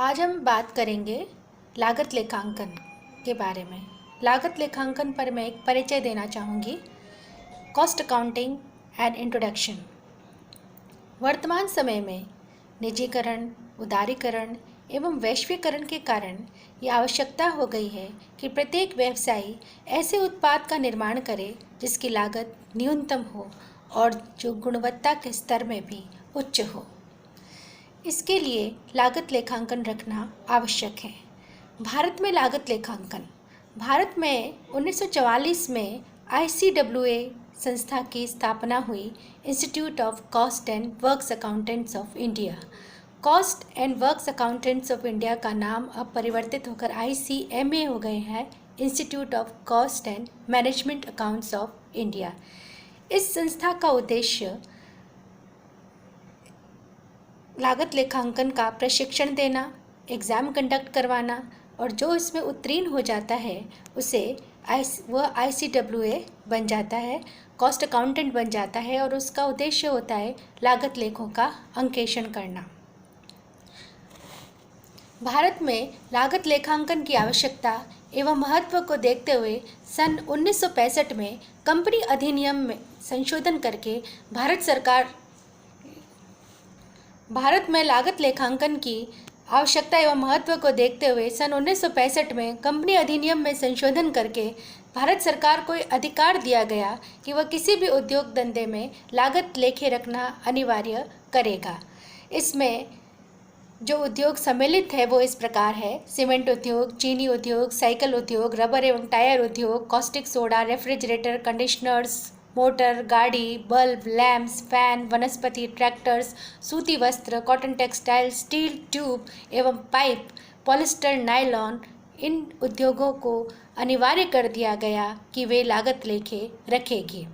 आज हम बात करेंगे लागत लेखांकन के बारे में। लागत लेखांकन पर मैं एक परिचय देना चाहूँगी। Cost accounting and introduction. वर्तमान समय में निजीकरण, उदारीकरण एवं वैश्वीकरण के कारण ये आवश्यकता हो गई है कि प्रत्येक व्यवसायी ऐसे उत्पाद का निर्माण करे जिसकी लागत न्यूनतम हो और जो गुणवत्ता के स्तर में भी उच्च हो। इसके लिए लागत लेखांकन रखना आवश्यक है। भारत में लागत लेखांकन। भारत में 1944 में ICWA संस्था की स्थापना हुई, institute of cost and works accountants of India. Cost and works accountants of India का नाम अब परिवर्तित होकर ICMA हो गए हैं, institute of cost and management accounts of India. इस संस्था का उद्देश्य लागत लेखांकन का प्रशिक्षण देना, एग्ज़ाम कंडक्ट करवाना और जो इसमें उत्तीर्ण हो जाता है उसे वह ICWA बन जाता है, कॉस्ट अकाउंटेंट बन जाता है और उसका उद्देश्य होता है लागत लेखों का अंकेक्षण करना। भारत में लागत लेखांकन की आवश्यकता एवं महत्व को देखते हुए सन 1965 में कंपनी अधिनियम में संशोधन करके भारत में लागत लेखांकन की आवश्यकता एवं महत्व को देखते हुए सन 1965 में कंपनी अधिनियम में संशोधन करके भारत सरकार को अधिकार दिया गया कि वह किसी भी उद्योग धंधे में लागत लेखे रखना अनिवार्य करेगा। इसमें जो उद्योग सम्मिलित है वो इस प्रकार है: सीमेंट उद्योग, चीनी उद्योग, साइकिल उद्योग, रबर एवं टायर उद्योग, caustic soda, refrigerator, conditioners, motor, गाड़ी, बल्ब, लैंप्स, फैन, वनस्पति, ट्रैक्टर्स, सूती वस्त्र, कॉटन टेक्सटाइल, स्टील ट्यूब एवं पाइप, पॉलिस्टर, नायलॉन। इन उद्योगों को अनिवार्य कर दिया गया कि वे लागत लेखे रखेगी।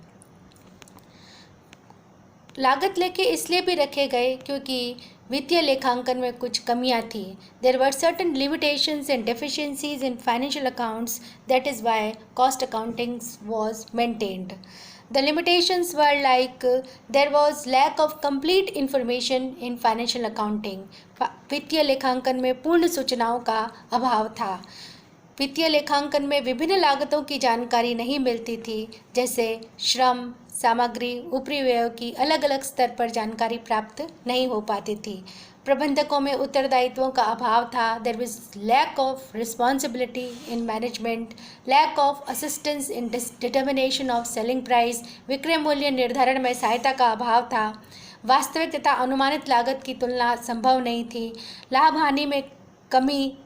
लागत लेखे इसलिए भी रखे गए क्योंकि वित्तीय लेखांकन में कुछ कमियां थी। There were certain limitations and deficiencies in financial accounts. That is why cost accounting was maintained. The limitations were like there was lack of complete information in financial accounting. वित्तीय लेखांकन में पूर्ण सूचनाओं का अभाव था। वित्तीय लेखांकन में विभिन्न लागतों की जानकारी नहीं मिलती थी, जैसे श्रम, सामग्री, ऊपरी व्यय की अलग अलग स्तर पर जानकारी प्राप्त नहीं हो पाती थी। प्रबंधकों में उत्तरदायित्वों का अभाव था। There was lack of responsibility in management, lack of assistance in determination of selling price. विक्रय मूल्य निर्धारण में सहायता का अभाव था। वास्तविक तथा अनुमानित लागत की तुलना संभव नहीं थी। लाभ हानि में कमी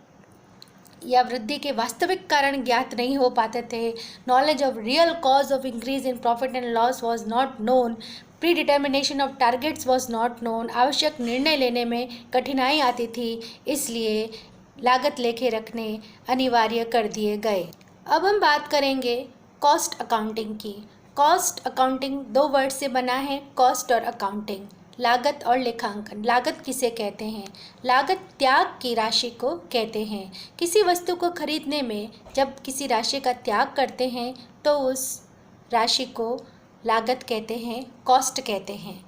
या वृद्धि के वास्तविक कारण ज्ञात नहीं हो पाते थे। Knowledge of real cause of increase in profit and loss was not known. Pre determination of targets was not known. आवश्यक निर्णय लेने में कठिनाई आती थी, इसलिए लागत लेखे रखने अनिवार्य कर दिए गए। अब हम बात करेंगे कॉस्ट अकाउंटिंग की। कॉस्ट अकाउंटिंग दो वर्ड से बना है, कॉस्ट और अकाउंटिंग। लागत और लेखांकन। लागत किसे कहते हैं? लागत त्याग की राशि को कहते हैं। किसी वस्तु को खरीदने में जब किसी राशि का त्याग करते हैं तो उस राशि को लागत कहते हैं, कॉस्ट कहते हैं।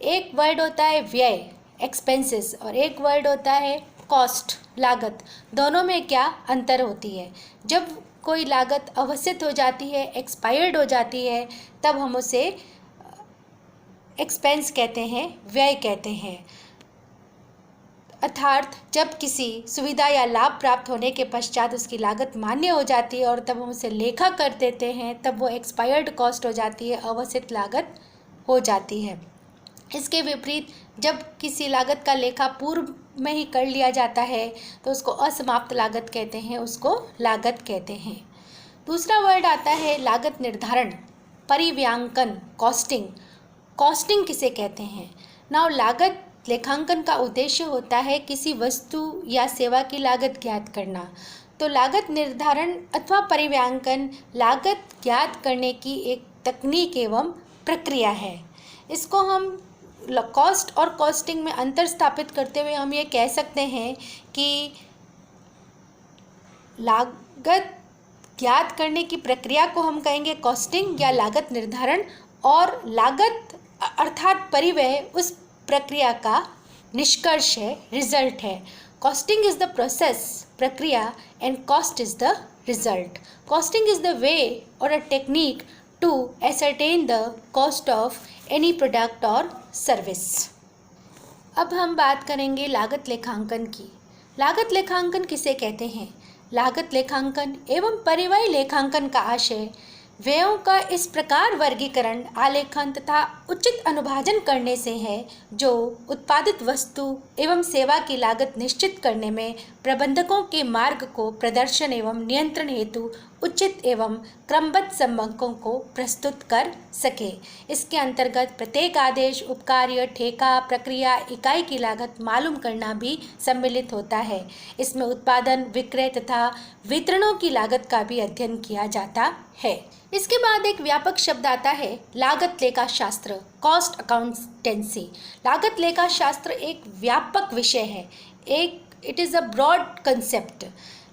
एक वर्ड होता है व्यय, एक्सपेंसेस, और एक वर्ड होता है कॉस्ट, लागत। दोनों में क्या अंतर होती है? जब कोई लागत अवसित हो जाती है, एक्सपायर्ड हो जाती है, तब हम उसे एक्सपेंस कहते हैं, व्यय कहते हैं। अर्थात जब किसी सुविधा या लाभ प्राप्त होने के पश्चात उसकी लागत मान्य हो जाती है और तब हम उसे लेखा कर देते हैं, तब वो एक्सपायर्ड कॉस्ट हो जाती है, अवसित लागत हो जाती है। इसके विपरीत जब किसी लागत का लेखा पूर्व में ही कर लिया जाता है तो उसको असमाप्त लागत कहते हैं, उसको लागत कहते हैं। दूसरा वर्ड आता है लागत निर्धारण, परिव्यांकन, कॉस्टिंग। कॉस्टिंग किसे कहते हैं? नाउ लागत लेखांकन का उद्देश्य होता है किसी वस्तु या सेवा की लागत ज्ञात करना। तो लागत निर्धारण अथवा परिव्यांकन लागत ज्ञात करने की एक तकनीक एवं प्रक्रिया है। इसको हम कॉस्ट और कॉस्टिंग में अंतर स्थापित करते हुए हम ये कह सकते हैं कि लागत ज्ञात करने की प्रक्रिया को हम कहेंगे कॉस्टिंग या लागत निर्धारण, और लागत अर्थात परिव्यय उस प्रक्रिया का निष्कर्ष है, रिजल्ट है। Costing is the process, प्रक्रिया, and cost is the result. Costing is the way or a technique to ascertain the cost of any product or service. अब हम बात करेंगे लागत लेखांकन की। लागत लेखांकन किसे कहते हैं? लागत लेखांकन एवं परिव्यय लेखांकन का आशय व्ययों का इस प्रकार वर्गीकरण, आलेखन तथा उचित अनुभाजन करने से है जो उत्पादित वस्तु एवं सेवा की लागत निश्चित करने में प्रबंधकों के मार्ग को प्रदर्शन एवं नियंत्रण हेतु उचित एवं क्रमबद्ध संबंधों को प्रस्तुत कर सके। इसके अंतर्गत प्रत्येक आदेश, उपकार्य, ठेका, प्रक्रिया, इकाई की लागत मालूम करना भी सम्मिलित होता है। इसमें उत्पादन, विक्रय तथा वितरणों की लागत का भी अध्ययन किया जाता है। इसके बाद एक व्यापक शब्द आता है लागत लेखा शास्त्र, कॉस्ट अकाउंटेंसी। लागत लेखा शास्त्र एक व्यापक विषय है, it is a broad concept.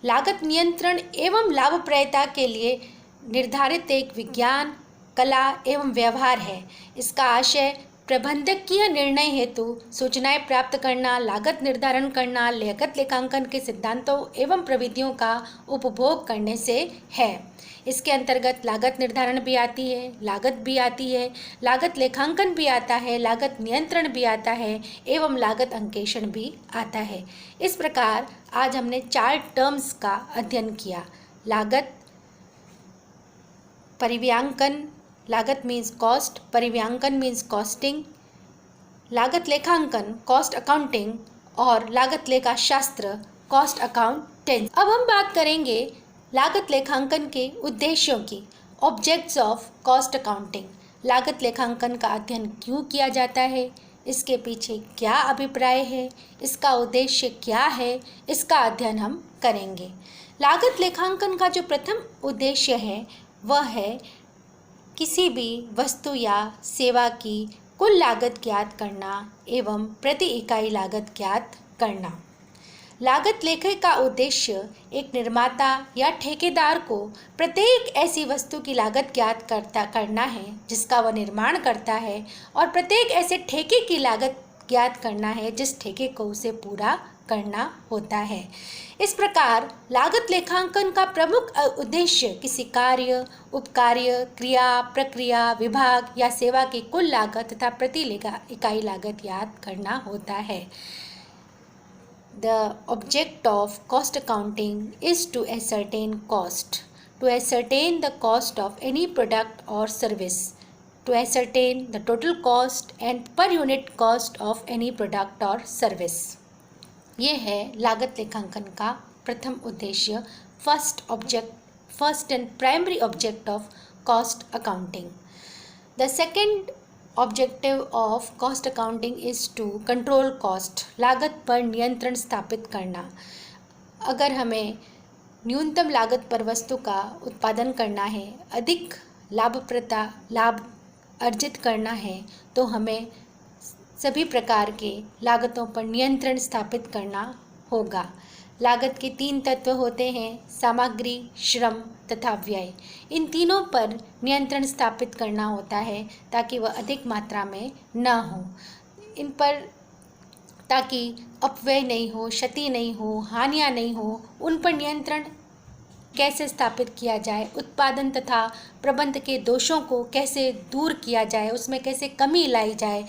लागत नियंत्रण एवं लाभप्रदता के लिए निर्धारित एक विज्ञान, कला एवं व्यवहार है। इसका आशय प्रबंधकीय निर्णय हेतु सूचनाएं प्राप्त करना, लागत निर्धारण करना, लागत लेखांकन के सिद्धांतों एवं प्रविधियों का उपभोग करने से है। इसके अंतर्गत लागत निर्धारण भी आती है, लागत भी आती है, लागत लेखांकन भी आता है, लागत नियंत्रण भी आता है एवं लागत अंकेक्षण भी आता है। इस प्रकार आज हमने 4 टर्म्स का अध्ययन किया। लागत, परिव्यांकन, लागत मीन्स कॉस्ट, परिव्यांकन मीन्स कॉस्टिंग, लागत लेखांकन कॉस्ट अकाउंटिंग और लागत लेखा शास्त्र कॉस्ट अकाउंटेंसी। अब हम बात करेंगे लागत लेखांकन के उद्देश्यों की, ऑब्जेक्ट्स ऑफ कॉस्ट अकाउंटिंग। लागत लेखांकन का अध्ययन क्यों किया जाता है, इसके पीछे क्या अभिप्राय है, इसका उद्देश्य क्या है, इसका अध्ययन हम करेंगे। लागत लेखांकन का जो प्रथम उद्देश्य है वह है किसी भी वस्तु या सेवा की कुल लागत ज्ञात करना एवं प्रति इकाई लागत ज्ञात करना। लागत लेखे का उद्देश्य एक निर्माता या ठेकेदार को प्रत्येक ऐसी वस्तु की लागत ज्ञात करना है जिसका वह निर्माण करता है और प्रत्येक ऐसे ठेके की लागत ज्ञात करना है जिस ठेके को उसे पूरा करना होता है। इस प्रकार लागत लेखांकन का प्रमुख उद्देश्य किसी कार्य, उपकार्य, क्रिया, प्रक्रिया, विभाग या सेवा की कुल लागत तथा प्रति इकाई लागत ज्ञात करना होता है। The object of cost accounting is to ascertain cost, to ascertain the cost of any product or service, to ascertain the total cost and per unit cost of any product or service. ये है लागत लेखांकन का प्रथम उद्देश्य, first and primary object of cost accounting. The second objective of cost accounting is to control cost, लागत पर नियंत्रण स्थापित करना। अगर हमें न्यूनतम लागत पर वस्तु का उत्पादन करना है, अधिक लाभ अर्जित करना है, तो हमें सभी प्रकार के लागतों पर नियंत्रण स्थापित करना होगा। लागत के 3 तत्व होते हैं, सामग्री, श्रम तथा व्यय। इन तीनों पर नियंत्रण स्थापित करना होता है ताकि वह अधिक मात्रा में न हो, इन पर ताकि अपव्यय नहीं हो, क्षति नहीं हो, हानियाँ नहीं हो, उन पर नियंत्रण कैसे स्थापित किया जाए, उत्पादन तथा प्रबंध के दोषों को कैसे दूर किया जाए, उसमें कैसे कमी लाई जाए,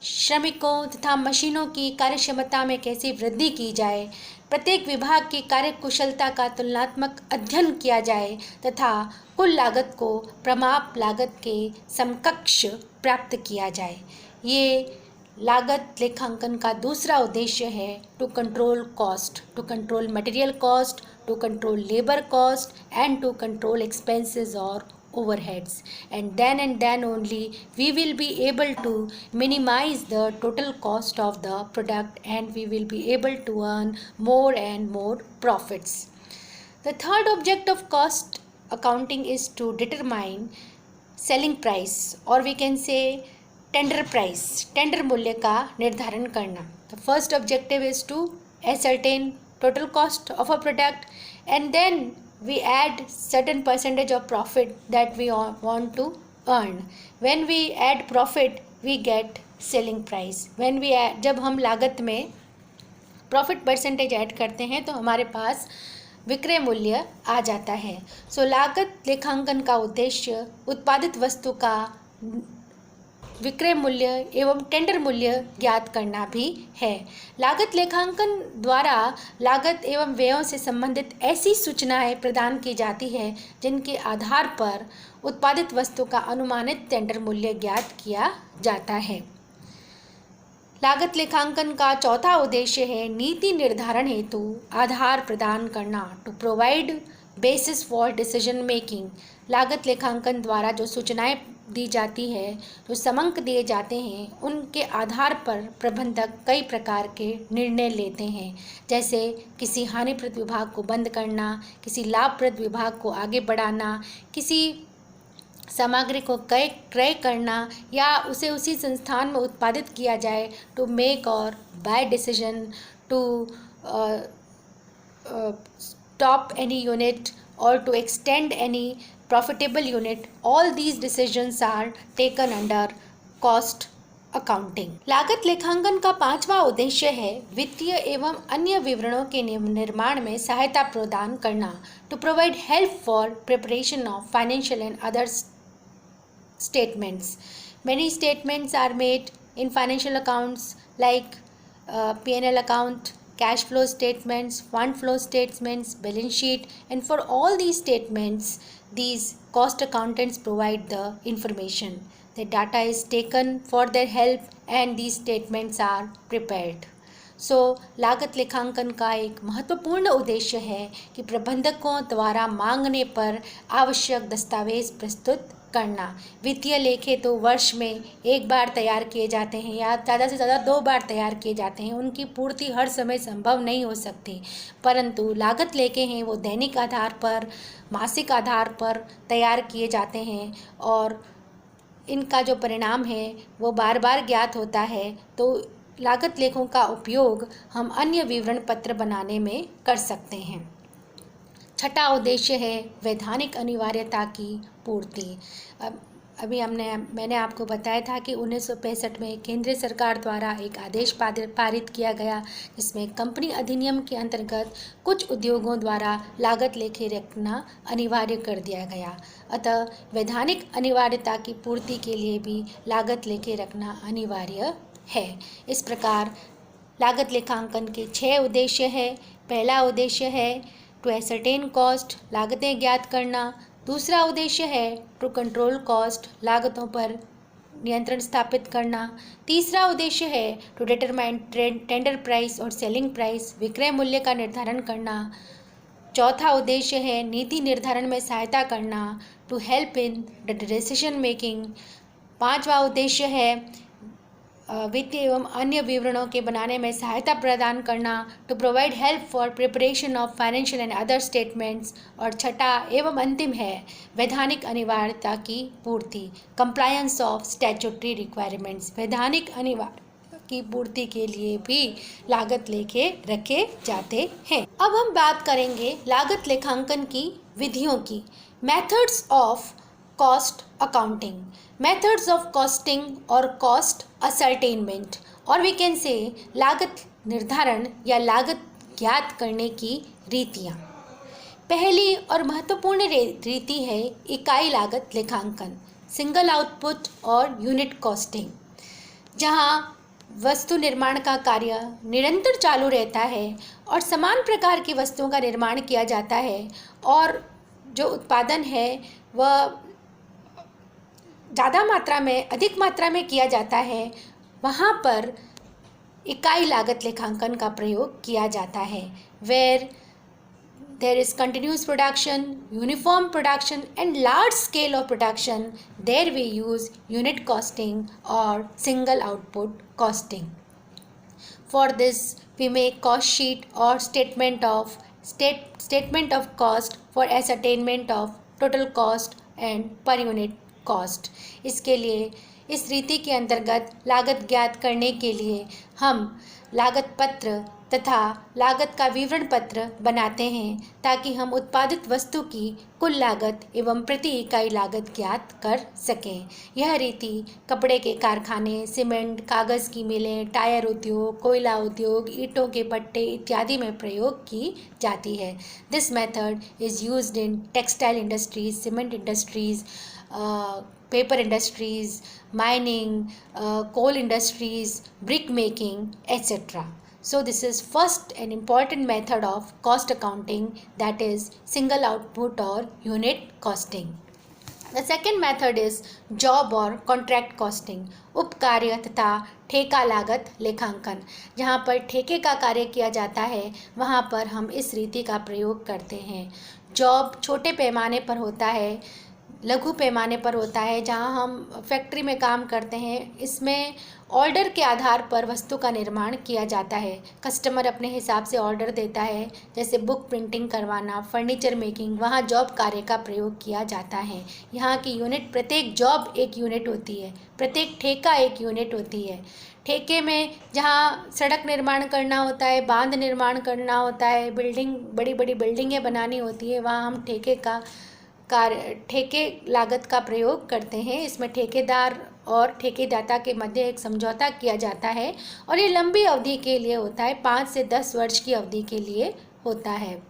श्रमिकों तथा मशीनों की कार्यक्षमता में कैसे वृद्धि की जाए, प्रत्येक विभाग की कार्यकुशलता का तुलनात्मक अध्ययन किया जाए तथा कुल लागत को प्रमाप लागत के समकक्ष प्राप्त किया जाए। ये लागत लेखांकन का दूसरा उद्देश्य है, to control cost, to control material cost, to control labour cost and to control expenses और overheads, and then only we will be able to minimize the total cost of the product and we will be able to earn more and more profits. The third object of cost accounting is to determine selling price or we can say tender price, tender मूल्य का निर्धारण करना। The first objective is to ascertain total cost of a product and then we add certain percentage of profit that we want to earn. When we add profit, we get selling price. When we add, जब हम लागत में profit percentage add करते हैं तो हमारे पास विक्रय मूल्य आ जाता है। सो लागत लेखांकन का उद्देश्य उत्पादित वस्तु का विक्रय मूल्य एवं टेंडर मूल्य ज्ञात करना भी है। लागत लेखांकन द्वारा लागत एवं व्ययों से संबंधित ऐसी सूचनाएं प्रदान की जाती है जिनके आधार पर उत्पादित वस्तु का अनुमानित टेंडर मूल्य ज्ञात किया जाता है। लागत लेखांकन का चौथा उद्देश्य है नीति निर्धारण हेतु आधार प्रदान करना, to provide basis for decision making. लागत लेखांकन द्वारा जो सूचनाएं दी जाती है, जो समंक दिए जाते हैं, उनके आधार पर प्रबंधक कई प्रकार के निर्णय लेते हैं, जैसे किसी हानिप्रद विभाग को बंद करना, किसी लाभप्रद विभाग को आगे बढ़ाना, किसी सामग्री को क्रय करना या उसे उसी संस्थान में उत्पादित किया जाए, टू मेक और buy decision, to stop any unit or to extend any profitable unit. All these decisions are taken under cost accounting. लागत लेखांकन का पांचवा उद्देश्य है वित्तीय एवं अन्य विवरणों के निर्माण में सहायता प्रदान करना, to provide help for preparation of financial and other statements. Many statements are made in financial accounts like P&L account, cash flow statements, fund flow statements, balance sheet, and for all these statements, these cost accountants provide the information. The data is taken for their help and these statements are prepared. लागत लेखांकन का एक महत्वपूर्ण उद्देश्य है कि प्रबंधकों द्वारा मांगने पर आवश्यक दस्तावेज प्रस्तुत करना। वित्तीय लेखे तो वर्ष में एक बार तैयार किए जाते हैं या ज़्यादा से ज़्यादा 2 बार तैयार किए जाते हैं, उनकी पूर्ति हर समय संभव नहीं हो सकती, परंतु लागत लेखे हैं वो दैनिक आधार पर, मासिक आधार पर तैयार किए जाते हैं और इनका जो परिणाम है वो बार बार ज्ञात होता है। तो लागत लेखों का उपयोग हम अन्य विवरण पत्र बनाने में कर सकते हैं। छठा उद्देश्य है वैधानिक अनिवार्यता की पूर्ति। अभी मैंने आपको बताया था कि 1965 में केंद्र सरकार द्वारा एक आदेश पारित किया गया जिसमें कंपनी अधिनियम के अंतर्गत कुछ उद्योगों द्वारा लागत लेखे रखना अनिवार्य कर दिया गया। अतः वैधानिक अनिवार्यता की पूर्ति के लिए भी लागत लेखे रखना अनिवार्य है। इस प्रकार लागत लेखांकन के 6 उद्देश्य है। पहला उद्देश्य है टू एसरटेन कॉस्ट, लागतें ज्ञात करना। दूसरा उद्देश्य है टू कंट्रोल कॉस्ट, लागतों पर नियंत्रण स्थापित करना। तीसरा उद्देश्य है टू डिटरमाइन टेंडर प्राइस और सेलिंग प्राइस, विक्रय मूल्य का निर्धारण करना। चौथा उद्देश्य है नीति निर्धारण में सहायता करना, to help in the decision making. पांचवा उद्देश्य है वित्तीय एवं अन्य विवरणों के बनाने में सहायता प्रदान करना, to provide help for preparation of financial and other statements. और छठा एवं अंतिम है वैधानिक अनिवार्यता की पूर्ति, कंप्लायंस ऑफ स्टैट्यूटरी रिक्वायरमेंट्स। वैधानिक अनिवार्यता की पूर्ति के लिए भी लागत लेखे रखे जाते हैं। अब हम बात करेंगे लागत लेखांकन की विधियों की। Methods of cost accounting, methods of costing और कॉस्ट असर्टेनमेंट, और वी कैन से लागत निर्धारण या लागत ज्ञात करने की रीतियाँ। पहली और महत्वपूर्ण रीति है इकाई लागत लेखांकन, सिंगल आउटपुट और यूनिट कॉस्टिंग, जहाँ वस्तु निर्माण का कार्य निरंतर चालू रहता है और समान प्रकार की वस्तुओं का निर्माण किया जाता है और जो उत्पादन है वह ज़्यादा मात्रा में, अधिक मात्रा में किया जाता है, वहाँ पर इकाई लागत लेखांकन का प्रयोग किया जाता है। Where there is continuous production, uniform production and large scale of production, there we use unit costing और single output costing. For this we make cost sheet और statement of cost for ascertainment of total cost and per unit cost. इसके लिए इस रीति के अंतर्गत लागत ज्ञात करने के लिए हम लागत पत्र तथा लागत का विवरण पत्र बनाते हैं ताकि हम उत्पादित वस्तु की कुल लागत एवं प्रति इकाई लागत ज्ञात कर सकें। यह रीति कपड़े के कारखाने, सीमेंट, कागज़ की मिलें, टायर उद्योग, कोयला उद्योग, ईंटों के भट्टे इत्यादि में प्रयोग की जाती है। This method is used in textile industries, cement industries, paper industries, mining, coal industries, brick making, etc. So this is first an important method of cost accounting, that is single output or unit costing. The second method is job or contract costing, उपकार्य तथा ठेका लागत लेखांकन। जहाँ पर ठेके का कार्य किया जाता है वहाँ पर हम इस रीति का प्रयोग करते हैं। जॉब छोटे पैमाने पर होता है, लघु पैमाने पर होता है, जहाँ हम फैक्ट्री में काम करते हैं। इसमें ऑर्डर के आधार पर वस्तु का निर्माण किया जाता है। कस्टमर अपने हिसाब से ऑर्डर देता है, जैसे बुक प्रिंटिंग करवाना, फर्नीचर मेकिंग, वहाँ जॉब कार्य का प्रयोग किया जाता है। यहाँ की यूनिट, प्रत्येक जॉब एक यूनिट होती है, प्रत्येक ठेका एक यूनिट होती है। ठेके में जहाँ सड़क निर्माण करना होता है, बांध निर्माण करना होता है, बिल्डिंग, बड़ी बड़ी बिल्डिंगें बनानी होती है, वहाँ हम ठेके लागत का प्रयोग करते हैं। इसमें ठेकेदार और ठेकेदाता के मध्य एक समझौता किया जाता है और ये लंबी अवधि के लिए होता है, 5 से 10 वर्ष की अवधि के लिए होता है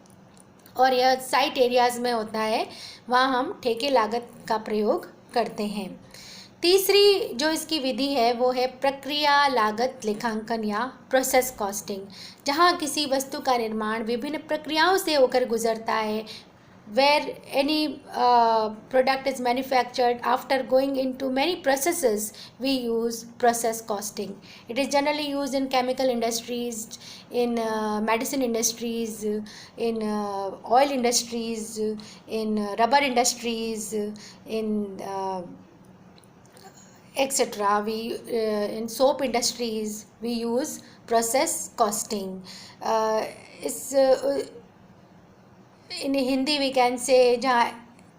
और यह साइट एरियाज़ में होता है, वहाँ हम ठेके लागत का प्रयोग करते हैं। तीसरी जो इसकी विधि है वो है प्रक्रिया लागत लेखांकन या प्रोसेस कॉस्टिंग, जहाँ किसी वस्तु का निर्माण विभिन्न प्रक्रियाओं से होकर गुजरता है। Where any product is manufactured after going into many processes, we use process costing. It is generally used in chemical industries, in medicine industries, in oil industries, in rubber industries, in etc. We in soap industries we use process costing. In Hindi we can say, जहाँ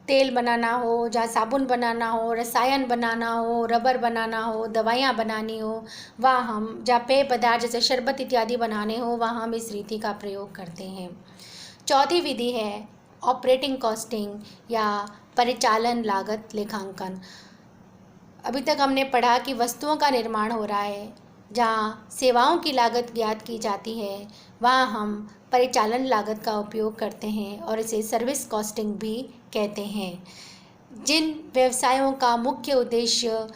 तेल बनाना हो, जहाँ साबुन बनाना हो, रसायन बनाना हो, rubber बनाना हो, दवाइयाँ बनानी हो, वहाँ हम, जहाँ पेय पदार्थ जैसे शरबत इत्यादि बनाने हो, वहाँ हम इस रीति का प्रयोग करते हैं। चौथी विधि है ऑपरेटिंग कॉस्टिंग या परिचालन लागत लेखांकन। अभी तक हमने पढ़ा कि वस्तुओं का निर्माण हो रहा है, जहाँ सेवाओं की लागत ज्ञात की जाती है, वहाँ हम परिचालन लागत का उपयोग करते हैं और इसे सर्विस कॉस्टिंग भी कहते हैं। जिन व्यवसायों का मुख्य उद्देश्य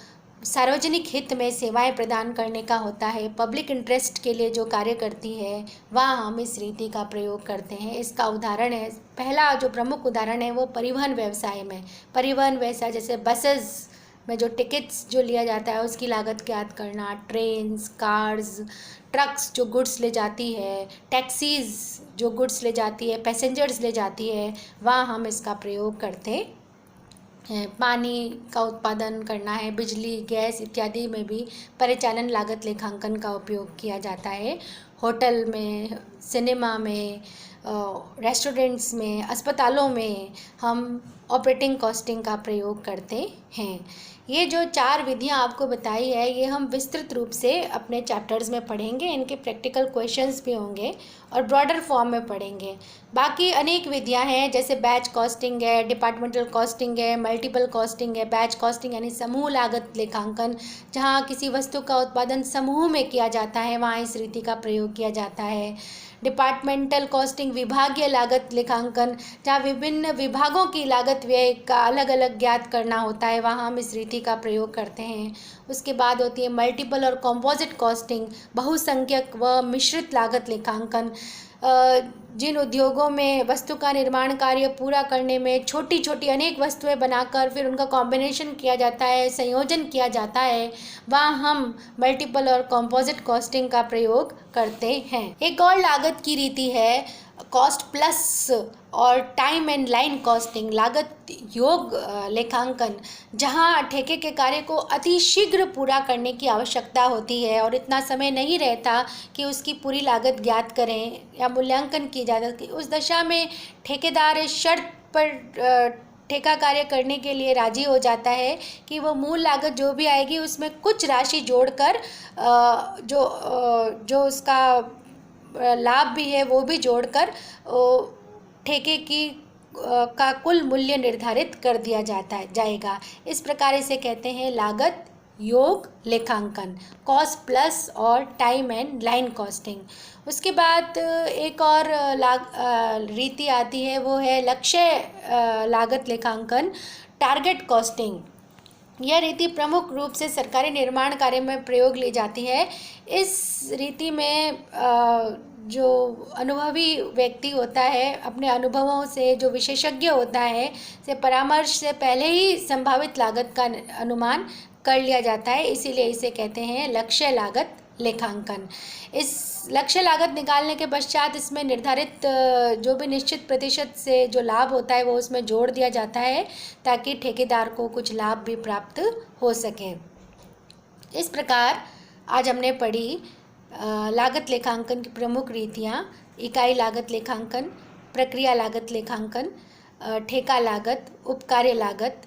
सार्वजनिक हित में सेवाएं प्रदान करने का होता है, पब्लिक इंटरेस्ट के लिए जो कार्य करती है, वहाँ हम इस रीति का प्रयोग करते हैं। इसका उदाहरण है, पहला जो प्रमुख उदाहरण है वो परिवहन व्यवसाय में। परिवहन व्यवसाय जैसे बसेस में जो टिकट्स जो लिया जाता है उसकी लागत ज्ञात करना, ट्रेन्स, कार्स, ट्रक्स जो गुड्स ले जाती है, टैक्सीज़ जो गुड्स ले जाती है, पैसेंजर्स ले जाती है, वहाँ हम इसका प्रयोग करते हैं। पानी का उत्पादन करना है, बिजली, गैस इत्यादि में भी परिचालन लागत लेखांकन का उपयोग किया जाता है। होटल में, सिनेमा में, रेस्टोरेंट्स में, अस्पतालों में हम ऑपरेटिंग कॉस्टिंग का प्रयोग करते हैं। ये जो 4 विधियां आपको बताई है, ये हम विस्तृत रूप से अपने चैप्टर्स में पढ़ेंगे। इनके प्रैक्टिकल क्वेश्चंस भी होंगे और ब्रॉडर फॉर्म में पढ़ेंगे। बाकी अनेक विधियां हैं, जैसे बैच कॉस्टिंग है, डिपार्टमेंटल कॉस्टिंग है, मल्टीपल कॉस्टिंग है। बैच कॉस्टिंग यानी समूह लागत लेखांकन, जहां किसी वस्तु का उत्पादन समूह में किया जाता है, वहां इस रीति का प्रयोग किया जाता है। डिपार्टमेंटल कॉस्टिंग विभागीय लागत लेखांकन, जहाँ विभिन्न विभागों की लागत व्यय का अलग अलग ज्ञात करना होता है, वहाँ हम इस रीति का प्रयोग करते हैं। उसके बाद होती है मल्टीपल और कॉम्पोजिट कॉस्टिंग, बहुसंख्यक व मिश्रित लागत लेखांकन। जिन उद्योगों में वस्तु का निर्माण कार्य पूरा करने में छोटी छोटी अनेक वस्तुएं बनाकर फिर उनका कॉम्बिनेशन किया जाता है, संयोजन किया जाता है, वहाँ हम मल्टीपल और कॉम्पोजिट कॉस्टिंग का प्रयोग करते हैं। एक और लागत की रीति है कॉस्ट प्लस और टाइम एंड लाइन कॉस्टिंग, लागत योग लेखांकन, जहां ठेके के कार्य को अतिशीघ्र पूरा करने की आवश्यकता होती है और इतना समय नहीं रहता कि उसकी पूरी लागत ज्ञात करें या मूल्यांकन की जा सके। उस दशा में ठेकेदार इस शर्त पर ठेका कार्य करने के लिए राजी हो जाता है कि वो मूल लागत जो भी आएगी उसमें कुछ राशि जोड़कर जो उसका लाभ भी है वो भी जोड़कर ठेके की का कुल मूल्य निर्धारित कर दिया जाएगा। इस प्रकार इसे कहते हैं लागत योग लेखांकन, कॉस्ट प्लस और टाइम एंड लाइन कॉस्टिंग। उसके बाद एक और रीति आती है, वो है लक्ष्य लागत लेखांकन, टारगेट कॉस्टिंग। यह रीति प्रमुख रूप से सरकारी निर्माण कार्य में प्रयोग ली जाती है। इस रीति में जो अनुभवी व्यक्ति होता है, अपने अनुभवों से, जो विशेषज्ञ होता है, से परामर्श से पहले ही संभावित लागत का अनुमान कर लिया जाता है, इसीलिए इसे कहते हैं लक्ष्य लागत लेखांकन। इस लक्ष्य लागत निकालने के पश्चात इसमें निर्धारित जो भी निश्चित प्रतिशत से जो लाभ होता है वो उसमें जोड़ दिया जाता है, ताकि ठेकेदार को कुछ लाभ भी प्राप्त हो सके। इस प्रकार आज हमने पढ़ी लागत लेखांकन की प्रमुख रीतियाँ: इकाई लागत लेखांकन, प्रक्रिया लागत लेखांकन, ठेका लागत, उपकार्य लागत,